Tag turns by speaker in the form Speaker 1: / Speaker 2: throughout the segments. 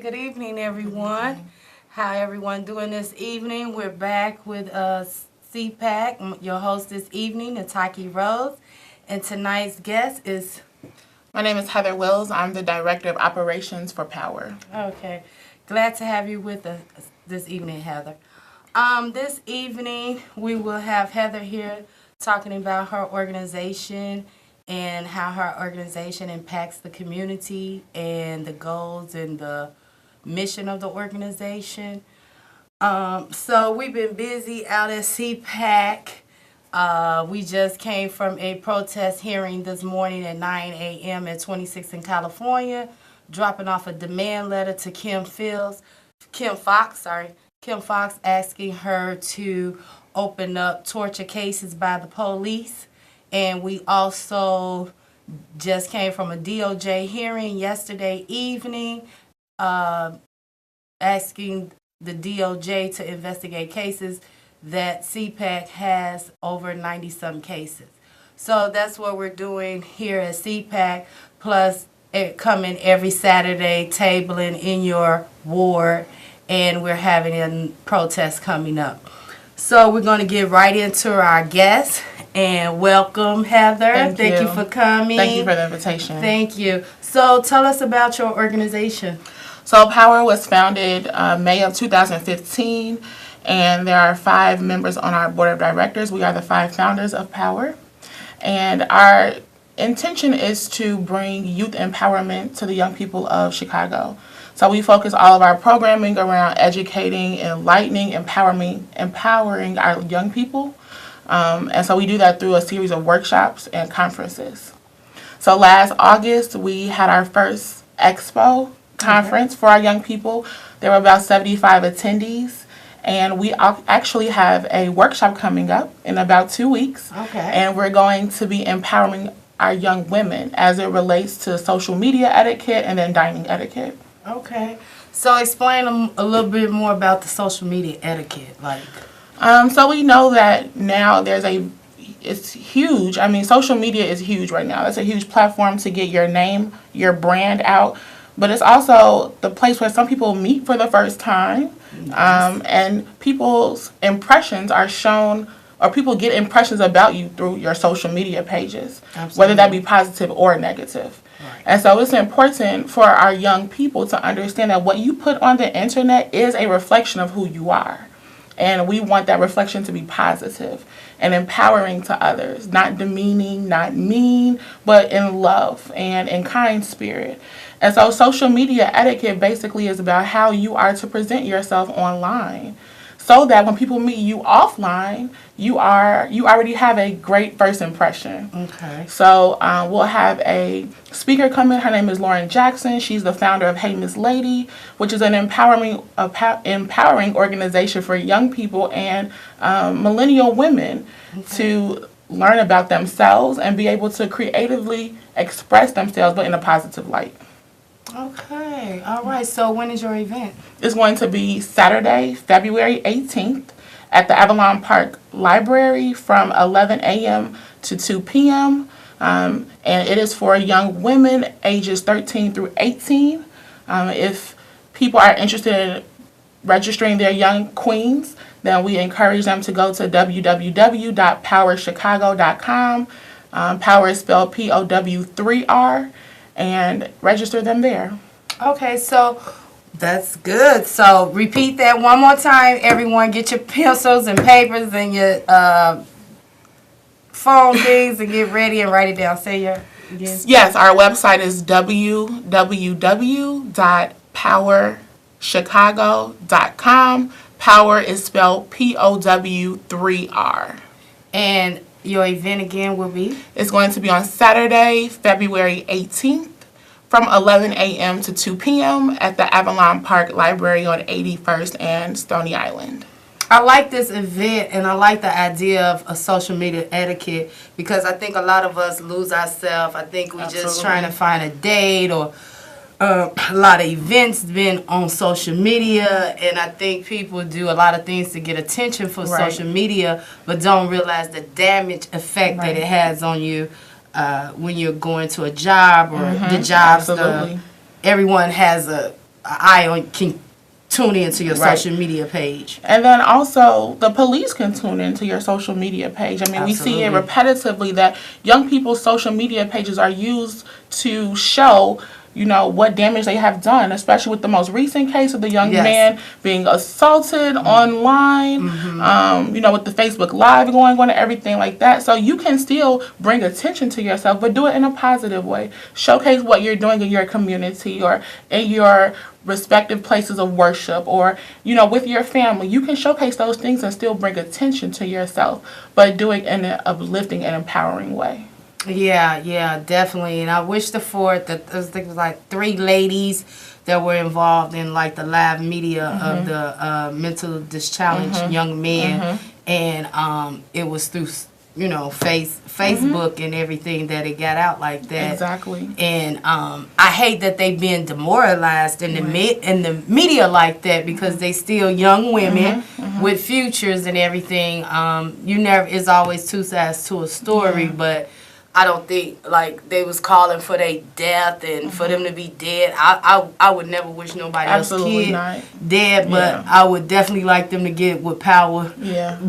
Speaker 1: Good evening, everyone. How everyone doing this evening? We're back with C.A.R.P.R. Your host this evening, Nataki Rose, and tonight's guest is.
Speaker 2: My name is Heather Wills. I'm the Director of Operations for Power.
Speaker 1: Okay, glad to have you with us this evening, Heather. This evening we will have Heather here talking about her organization and how her organization impacts the community and the goals and the mission of the organization. So we've been busy out at C.A.R.P.R. We just came from a protest hearing this morning at 9 a.m. at 26 in California, dropping off a demand letter to Kim Fox asking her to open up torture cases by the police. And we also just came from a DOJ hearing yesterday evening, asking the DOJ to investigate cases that C.A.R.P.R. has over 90-some cases. So that's what we're doing here at C.A.R.P.R. Plus, it coming every Saturday, tabling in your ward, and we're having a protest coming up. So we're going to get right into our guests. And welcome, Heather. Thank you for coming.
Speaker 2: Thank you for the invitation.
Speaker 1: Thank you. So tell us about your organization.
Speaker 2: So Power was founded May of 2015, and there are 5 members on our board of directors. We are the 5 founders of Power. And our intention is to bring youth empowerment to the young people of Chicago. So we focus all of our programming around educating, enlightening, empowering our young people. And so we do that through a series of workshops and conferences. So last August, we had our first expo conference for our young people. There were about 75 attendees. And we actually have a workshop coming up in about 2 weeks.
Speaker 1: Okay.
Speaker 2: And we're going to be empowering our young women as it relates to social media etiquette and then dining etiquette.
Speaker 1: Okay. So explain a little bit more about the social media etiquette.
Speaker 2: So we know that now it's huge. I mean, social media is huge right now. It's a huge platform to get your name, your brand out. But it's also the place where some people meet for the first time. And people's impressions are shown, or people get impressions about you through your social media pages,
Speaker 1: Absolutely.
Speaker 2: Whether that be positive or negative.
Speaker 1: Right.
Speaker 2: And so it's important for our young people to understand that what you put on the internet is a reflection of who you are. And we want that reflection to be positive and empowering to others, not demeaning, not mean, but in love and in kind spirit. And so social media etiquette basically is about how you are to present yourself online, so that when people meet you offline, you already have a great first impression.
Speaker 1: Okay.
Speaker 2: So we'll have a speaker come in. Her name is Lauren Jackson. She's the founder of Hey Miss Lady, which is an empowering organization for young people and millennial women to learn about themselves and be able to creatively express themselves, but in a positive light.
Speaker 1: Okay. All right. So when is your event?
Speaker 2: It's going to be Saturday, February 18th at the Avalon Park Library from 11 a.m. to 2 p.m. And it is for young women ages 13 through 18. If people are interested in registering their young queens, then we encourage them to go to www.powerchicago.com. Power is spelled POW3R. And register them there.
Speaker 1: Okay, so that's good. So repeat that one more time. Everyone, get your pencils and papers and your phone things and get ready and write it down. Say your again.
Speaker 2: Yes, our website is www.powerchicago.com. Power is spelled POW3R.
Speaker 1: And your event again will be?
Speaker 2: It's going to be on Saturday, February 18th from 11 a.m. to 2 p.m. at the Avalon Park Library on 81st and Stony Island.
Speaker 1: I like this event, and I like the idea of a social media etiquette, because I think a lot of us lose ourselves. I think we're just trying to find a date, or a lot of events been on social media, and I think people do a lot of things to get attention for social media, but don't realize the damage effect that it has on you when you're going to a job or the jobs. Everyone has a can tune into your
Speaker 2: Right.
Speaker 1: social media page.
Speaker 2: And then also, the police can tune into your social media page. I mean, we see it
Speaker 1: Absolutely.
Speaker 2: repetitively that young people's social media pages are used to show, what damage they have done, especially with the most recent case of the young
Speaker 1: Yes.
Speaker 2: man being assaulted online, with the Facebook Live going on and everything like that. So you can still bring attention to yourself, but do it in a positive way. Showcase what you're doing in your community or in your respective places of worship or, with your family. You can showcase those things and still bring attention to yourself, but do it in an uplifting and empowering way.
Speaker 1: Yeah, definitely. And I wish the fourth, that I think it was like 3 ladies that were involved in like the live media of the mental dischallenged young men, and it was through Facebook and everything that it got out like that.
Speaker 2: Exactly.
Speaker 1: And I hate that they being demoralized in the media like that, because they still young women with futures and everything. It's always 2 sides to a story, but I don't think like they was calling for their death and for them to be dead. I would never wish nobody
Speaker 2: Absolutely
Speaker 1: else's kid
Speaker 2: not.
Speaker 1: dead, but I would definitely like them to get with Power 3.
Speaker 2: Yeah.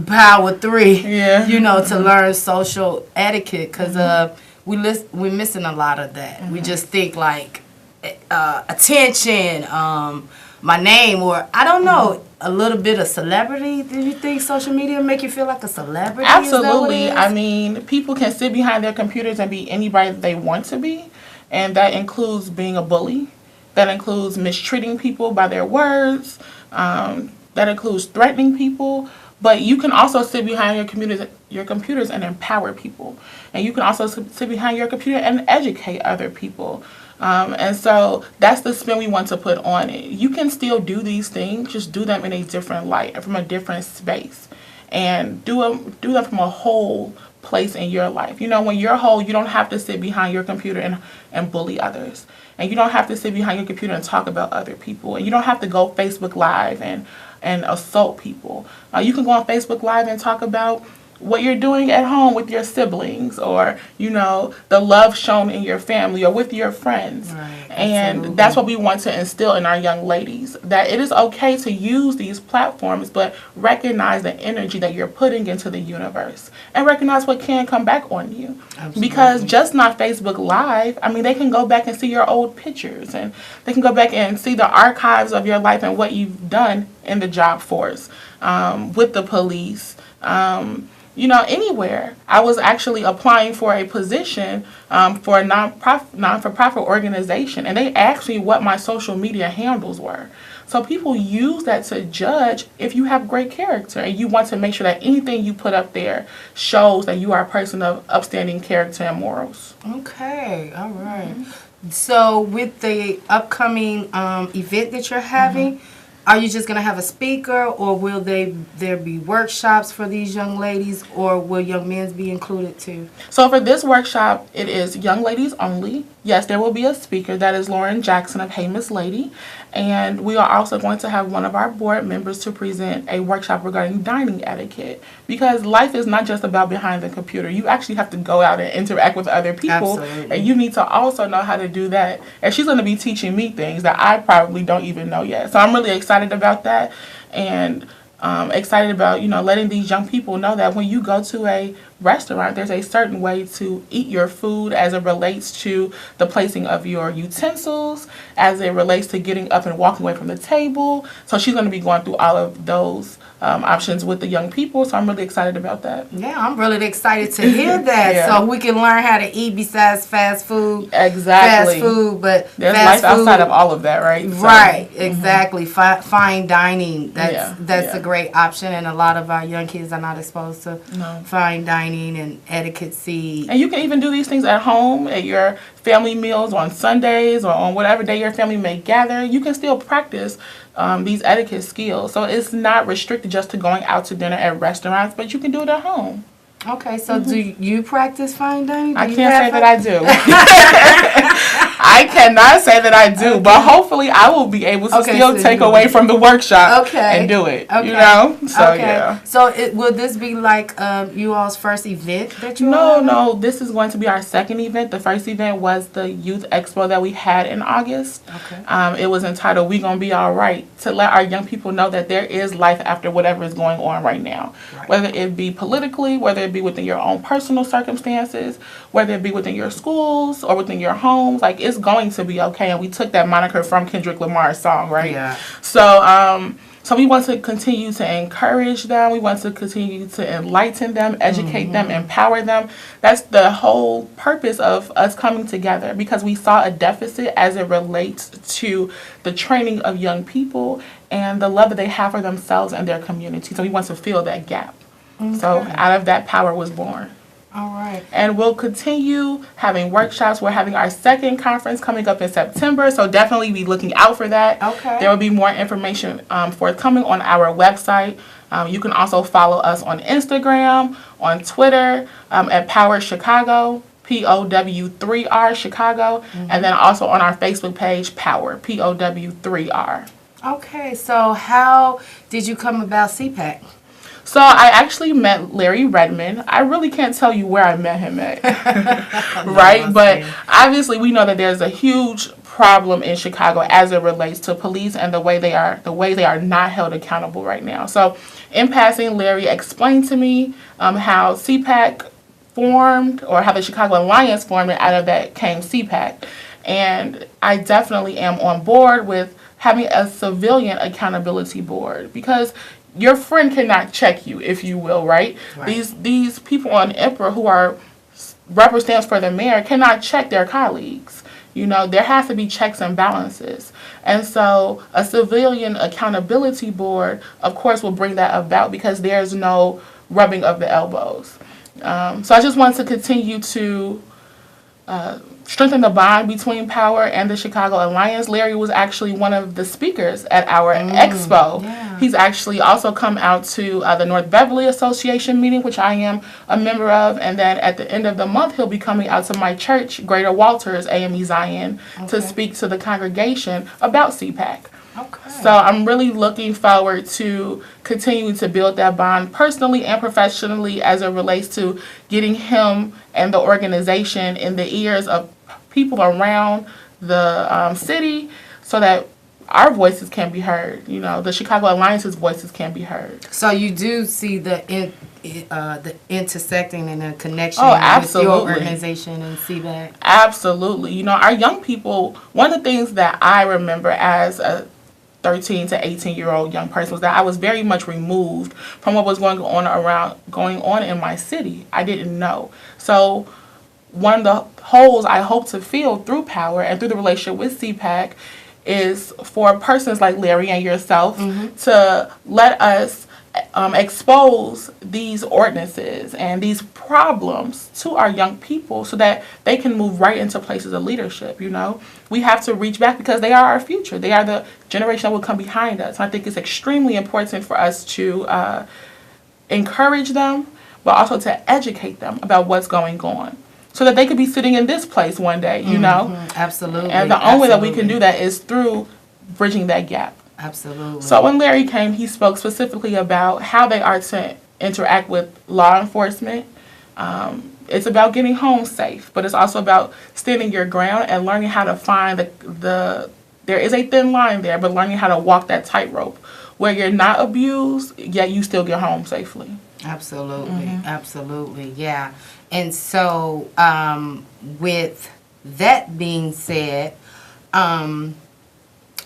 Speaker 1: To learn social etiquette, because we're missing a lot of that. We just think like attention, my name, or I don't know, a little bit of celebrity. Do you think social media make you feel like a celebrity?
Speaker 2: Absolutely.
Speaker 1: Is that what it is?
Speaker 2: I mean, people can sit behind their computers and be anybody that they want to be, and that includes being a bully. That includes mistreating people by their words. That includes threatening people. But you can also sit behind your computers and empower people. And you can also sit behind your computer and educate other people. And so that's the spin we want to put on it. You can still do these things, just do them in a different light and from a different space. And do them from a whole place in your life. When you're whole, you don't have to sit behind your computer and bully others. And you don't have to sit behind your computer and talk about other people. And you don't have to go Facebook Live and assault people. You can go on Facebook Live and talk about what you're doing at home with your siblings, or the love shown in your family or with your friends.
Speaker 1: Right,
Speaker 2: and that's what we want to instill in our young ladies, that it is okay to use these platforms, but recognize the energy that you're putting into the universe and recognize what can come back on you.
Speaker 1: Absolutely.
Speaker 2: Because just not Facebook Live, I mean, they can go back and see your old pictures, and they can go back and see the archives of your life and what you've done in the job force, with the police, anywhere. I was actually applying for a position for a non-for-profit organization, and they asked me what my social media handles were. So people use that to judge if you have great character, and you want to make sure that anything you put up there shows that you are a person of upstanding character and morals.
Speaker 1: Okay, all right. So with the upcoming event that you're having, are you just going to have a speaker, or will there be workshops for these young ladies, or will young men be included too?
Speaker 2: So for this workshop, it is young ladies only. Yes, there will be a speaker. That is Lauren Jackson of Hey Miss Lady. And we are also going to have one of our board members to present a workshop regarding dining etiquette. Because life is not just about behind the computer. You actually have to go out and interact with other people.
Speaker 1: Absolutely.
Speaker 2: And you need to also know how to do that. And she's going to be teaching me things that I probably don't even know yet. So I'm really excited about that. And excited about, letting these young people know that when you go to a restaurant, there's a certain way to eat your food as it relates to the placing of your utensils, as it relates to getting up and walking away from the table. So she's going to be going through all of those options with the young people. So I'm really excited about that.
Speaker 1: Yeah, I'm really excited to hear that.
Speaker 2: Yeah.
Speaker 1: So we can learn how to eat besides fast food.
Speaker 2: Exactly.
Speaker 1: Fast food, but
Speaker 2: there's
Speaker 1: fast
Speaker 2: life
Speaker 1: food,
Speaker 2: outside of all of that, right? So,
Speaker 1: right, exactly. Fine dining. That's
Speaker 2: Yeah.
Speaker 1: a great option, and a lot of our young kids are not exposed to
Speaker 2: No.
Speaker 1: fine dining and etiquette.
Speaker 2: And you can even do these things at home, at your family meals on Sundays or on whatever day your family may gather. You can still practice these etiquette skills. So it's not restricted just to going out to dinner at restaurants, but you can do it at home.
Speaker 1: Okay, so do you practice fine dining?
Speaker 2: I can't say that I do. I cannot say that I do, but hopefully I will be able to still
Speaker 1: so
Speaker 2: take away from the workshop
Speaker 1: Okay.
Speaker 2: and do it.
Speaker 1: Okay.
Speaker 2: You know? So
Speaker 1: Okay.
Speaker 2: yeah.
Speaker 1: So will this be like you all's first event that you
Speaker 2: No,
Speaker 1: all
Speaker 2: no. This is going to be our second event. The first event was the Youth Expo that we had in August.
Speaker 1: Okay.
Speaker 2: It was entitled "We Gonna Be All Right," to let our young people know that there is life after whatever is going on right now.
Speaker 1: Right.
Speaker 2: Whether it be politically, whether it be within your own personal circumstances, whether it be within your schools or within your homes, like it's going to be okay. And we took that moniker from Kendrick Lamar's song, right?
Speaker 1: Yeah.
Speaker 2: So we want to continue to encourage them. We want to continue to enlighten them, educate them, empower them. That's the whole purpose of us coming together, because we saw a deficit as it relates to the training of young people and the love that they have for themselves and their community. So we want to fill that gap. So out of that, Power was born.
Speaker 1: All right.
Speaker 2: And we'll continue having workshops. We're having our second conference coming up in September, so definitely be looking out for that.
Speaker 1: Okay.
Speaker 2: There will be more information forthcoming on our website. You can also follow us on Instagram, on Twitter, at Power Chicago, POW3R Chicago, and then also on our Facebook page, Power, POW3R.
Speaker 1: Okay. So how did you come about C.A.R.P.R?
Speaker 2: So I actually met Larry Redmond. I really can't tell you where I met him at, right? But obviously we know that there's a huge problem in Chicago as it relates to police and the way they are not held accountable right now. So in passing, Larry explained to me how C.A.R.P.R formed, or how the Chicago Alliance formed, and out of that came C.A.R.P.R. And I definitely am on board with having a civilian accountability board, because your friend cannot check you, if you will, right? These people on C.A.R.P.R who are representatives for the mayor cannot check their colleagues. You know, there has to be checks and balances. And so a civilian accountability board, of course, will bring that about, because there's no rubbing of the elbows. So I just want to continue to strengthen the bond between Power and the Chicago Alliance. Larry was actually one of the speakers at our expo.
Speaker 1: Yeah.
Speaker 2: He's actually also come out to the North Beverly Association meeting, which I am a member of. And then at the end of the month, he'll be coming out to my church, Greater Walters AME Zion, to speak to the congregation about C.A.R.P.R.
Speaker 1: Okay.
Speaker 2: So I'm really looking forward to continuing to build that bond personally and professionally as it relates to getting him and the organization in the ears of people around the city, so that our voices can be heard. You know, the Chicago Alliance's voices can be heard.
Speaker 1: So you do see the intersecting and the connection with your organization and C.A.R.P.R.
Speaker 2: Absolutely. You know, our young people, one of the things that I remember as a 13 to 18-year-old young person was that I was very much removed from what was going on in my city. I didn't know. So one of the holes I hope to fill through Power and through the relationship with C.A.R.P.R is for persons like Larry and yourself to let us expose these ordinances and these problems to our young people, so that they can move right into places of leadership. You know, we have to reach back, because they are our future. They are the generation that will come behind us. And I think it's extremely important for us to encourage them, but also to educate them about what's going on, so that they could be sitting in this place one day, you know?
Speaker 1: Absolutely.
Speaker 2: And the only way that we can do that is through bridging that gap.
Speaker 1: Absolutely.
Speaker 2: So when Larry came, he spoke specifically about how they are to interact with law enforcement. It's about getting home safe, but it's also about standing your ground and learning how to find there is a thin line there, but learning how to walk that tightrope where you're not abused, yet you still get home safely.
Speaker 1: Absolutely. Absolutely. Yeah. And so, with that being said,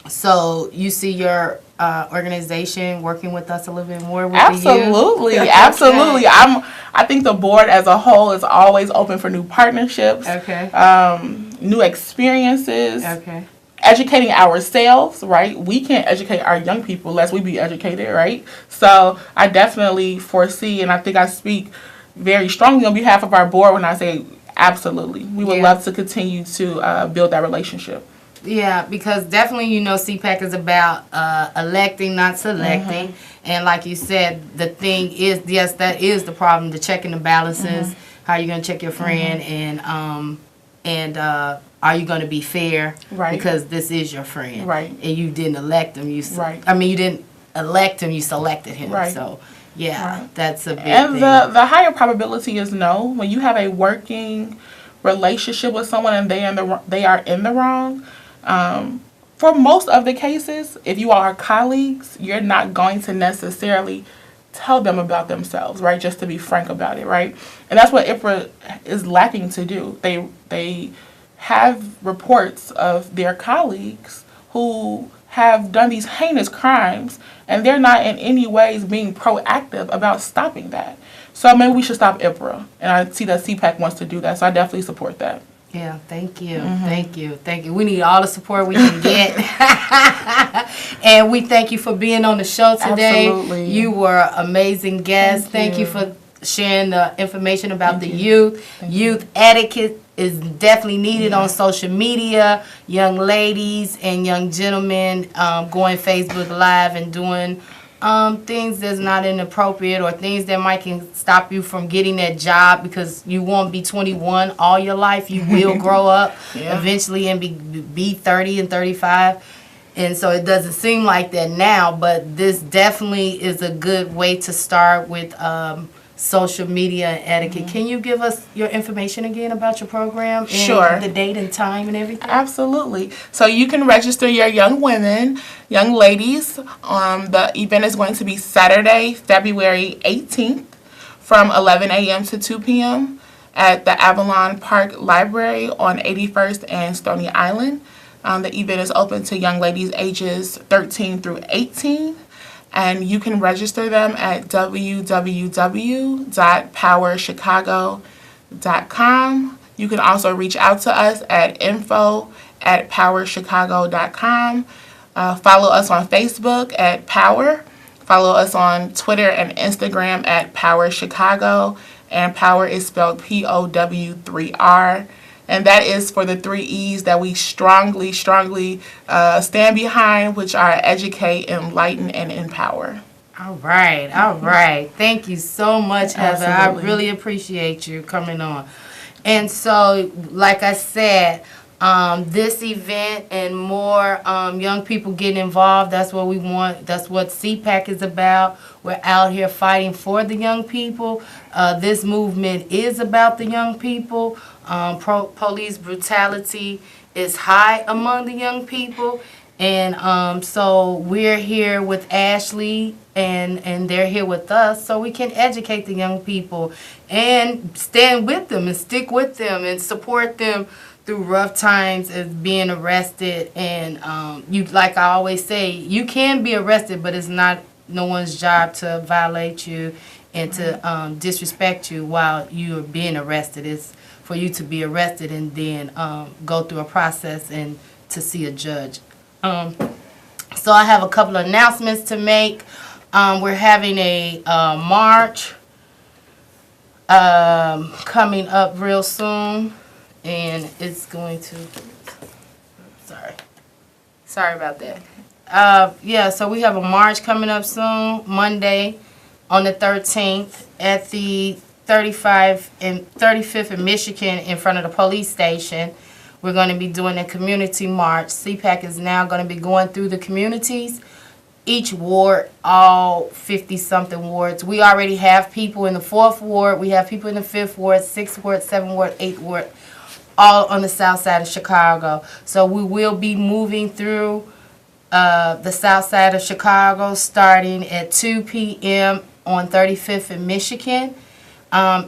Speaker 1: so you see your organization working with us a little bit more with
Speaker 2: Absolutely,
Speaker 1: the youth?
Speaker 2: absolutely. I think the board as a whole is always open for new partnerships, new experiences, educating ourselves, right? We can't educate our young people unless we be educated, right? So I definitely foresee, and I think I speak very strongly on behalf of our board when I say absolutely. We would love to continue to build that relationship.
Speaker 1: Yeah, because definitely, you know, C.A.R.P.R is about electing, not selecting. And like you said, the thing is, yes, that is the problem, the checking the balances, how you're going to check your friend, and are you going to be fair?
Speaker 2: Right.
Speaker 1: Because this is your friend.
Speaker 2: Right.
Speaker 1: And you didn't elect him.
Speaker 2: Right.
Speaker 1: You didn't elect him, you selected him.
Speaker 2: Right.
Speaker 1: So, yeah,
Speaker 2: Right.
Speaker 1: that's a big
Speaker 2: And
Speaker 1: thing.
Speaker 2: the higher probability is no. When you have a working relationship with someone and they are in the wrong, for most of the cases, if you are colleagues, you're not going to necessarily tell them about themselves, right? Just to be frank about it, right? And that's what C.A.R.P.R is lacking to do. They have reports of their colleagues who have done these heinous crimes, and they're not in any ways being proactive about stopping that. So maybe we should stop C.A.R.P.R. And I see that CPAC wants to do that, so I definitely support that.
Speaker 1: Yeah, thank you. Thank you. Thank you. We need all the support we can get. And we thank you for being on the show today.
Speaker 2: Absolutely.
Speaker 1: You were amazing guest. Thank you for sharing the information about the youth. Youth etiquette is definitely needed on social media. Young ladies and young gentlemen going Facebook Live and doing things that's not inappropriate or things that might can stop you from getting that job, because you won't be 21 all your life. You will grow up eventually and be 30 and 35. And so it doesn't seem like that now, but this definitely is a good way to start with social media and etiquette. Can you give us your information again about your program? And
Speaker 2: Sure.
Speaker 1: the date and time and everything?
Speaker 2: Absolutely. So you can register your young women, young ladies. The event is going to be Saturday, February 18th from 11 a.m. to 2 p.m. at the Avalon Park Library on 81st and Stony Island. The event is open to young ladies ages 13 through 18. And you can register them at www.powerchicago.com. You can also reach out to us at info@powerchicago.com. Follow us on Facebook at Power. Follow us on Twitter and Instagram at Power Chicago. And Power is spelled POW3R. And that is for the 3 E's that we strongly stand behind, which are educate, enlighten, and empower.
Speaker 1: All right, all right. Thank you so much, Heather.
Speaker 2: Absolutely.
Speaker 1: I really appreciate you coming on. And so, like I said, this event and more young people getting involved, that's what we want. That's what CPAC is about. We're out here fighting for the young people. This movement is about the young people. Police brutality is high among the young people. And so we're here with Ashley, and they're here with us, so we can educate the young people and stand with them and stick with them and support them through rough times as being arrested. And you, like I always say, you can be arrested, but it's not no one's job to violate you and to disrespect you while you're being arrested. It's for you to be arrested and then go through a process and to see a judge. So I have a couple of announcements to make. We're having a march coming up real soon, and it's going to, sorry about that. Yeah, so we have a march coming up soon, Monday on the 13th at the 35th and Michigan in front of the police station. We're going to be doing a community march. CPAC is now going to be going through the communities, each ward, all 50-something wards. We already have people in the 4th ward. We have people in the 5th ward, 6th ward, 7th ward, 8th ward, all on the south side of Chicago. So we will be moving through the south side of Chicago starting at 2 p.m. on 35th and Michigan.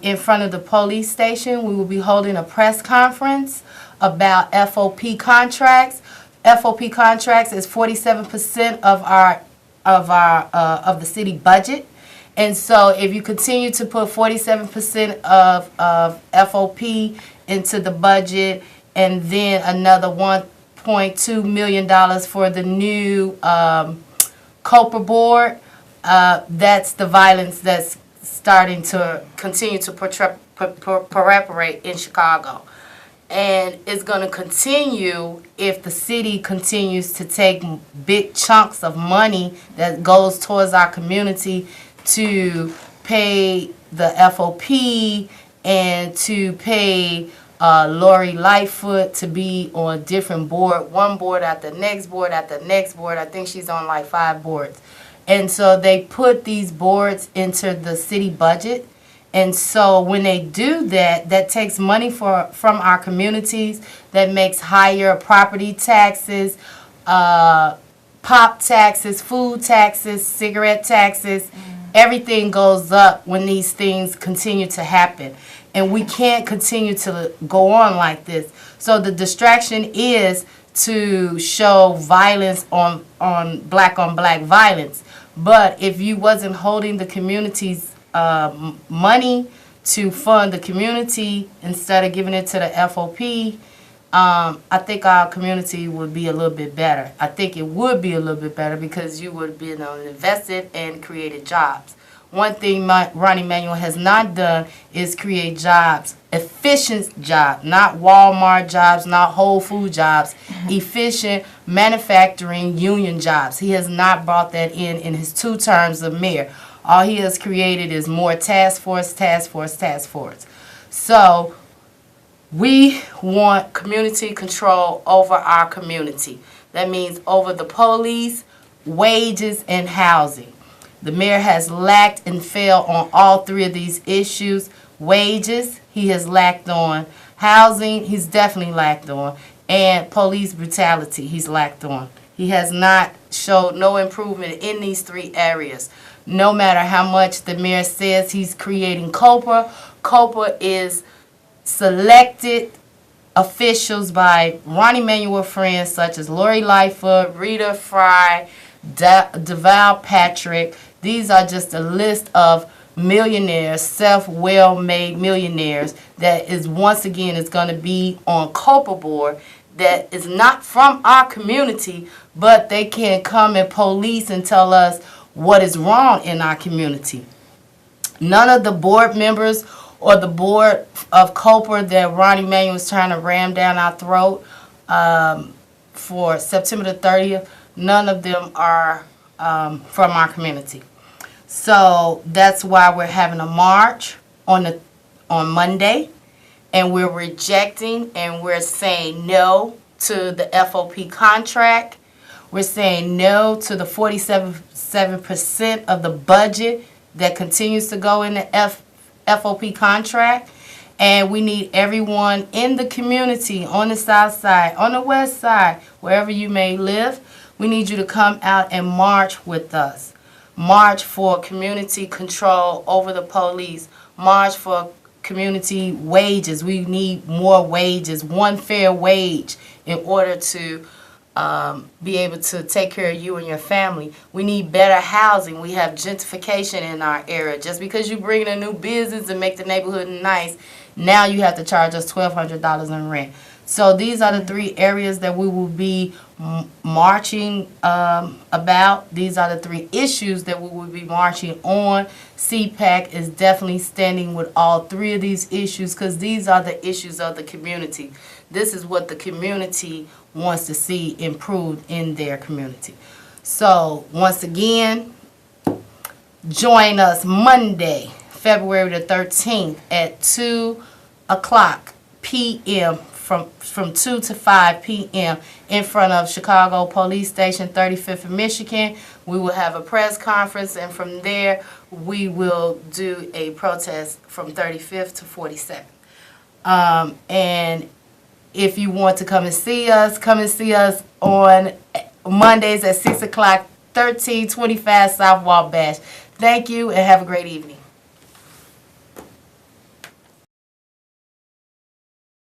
Speaker 1: In front of the police station, we will be holding a press conference about FOP contracts. FOP contracts is 47% of the city budget, and so if you continue to put 47% of FOP into the budget, and then another $1.2 million for the new C.A.R.P.R board, that's the violence that's starting to continue to proliferate in Chicago. And it's going to continue if the city continues to take big chunks of money that goes towards our community to pay the FOP and to pay Lori Lightfoot to be on different board, one board after the next board after the next board. I think she's on like 5 boards. And so they put these boards into the city budget. And so when they do that, that takes money from our communities, that makes higher property taxes, pop taxes, food taxes, cigarette taxes. Everything goes up when these things continue to happen. And we can't continue to go on like this. So the distraction is to show violence on black violence. But if you wasn't holding the community's money to fund the community instead of giving it to the FOP, I think our community would be a little bit better. I think it would be a little bit better because you would be invested and created jobs. One thing Ronnie Manuel has not done is create jobs, efficient jobs, not Walmart jobs, not Whole Food jobs, efficient manufacturing union jobs. He has not brought that in his 2 terms of mayor. All he has created is more task force, task force, task force. So we want community control over our community. That means over the police, wages, and housing. The mayor has lacked and failed on all 3 of these issues. Wages, he has lacked on. Housing, he's definitely lacked on. And police brutality, he's lacked on. He has not showed no improvement in these 3 areas. No matter how much the mayor says he's creating C.A.R.P.R, C.A.R.P.R is selected officials by Ronnie Manuel friends such as Lori Lightfoot, Rita Fry, Deval Patrick. These are just a list of millionaires, self-well-made millionaires that is once again is going to be on C.A.R.P.R board that is not from our community, but they can come and police and tell us what is wrong in our community. None of the board members or the board of C.A.R.P.R that Ronnie Manuel is trying to ram down our throat for September the 30th, none of them are from our community. So that's why we're having a march on Monday, and we're rejecting and we're saying no to the FOP contract. We're saying no to the 47% of the budget that continues to go in the FOP contract. And we need everyone in the community, on the south side, on the west side, wherever you may live, we need you to come out and march with us. March for community control over the police. March for community wages. We need more wages, one fair wage in order to be able to take care of you and your family. We need better housing. We have gentrification in our area. Just because you bring in a new business and make the neighborhood nice, now you have to charge us $1,200 in rent. So these are the 3 areas that we will be marching about. These are the 3 issues that we will be marching on. C.A.R.P.R is definitely standing with all 3 of these issues because these are the issues of the community. This is what the community wants to see improved in their community. So once again, join us Monday, February the 13th at 2 o'clock p.m. from 2 to 5 p.m. in front of Chicago Police Station 35th in Michigan. We will have a press conference, and from there we will do a protest from 35th to 47th. And if you want to come and see us on Mondays at 6 o'clock, 1325 South Wabash. Thank you and have a great evening.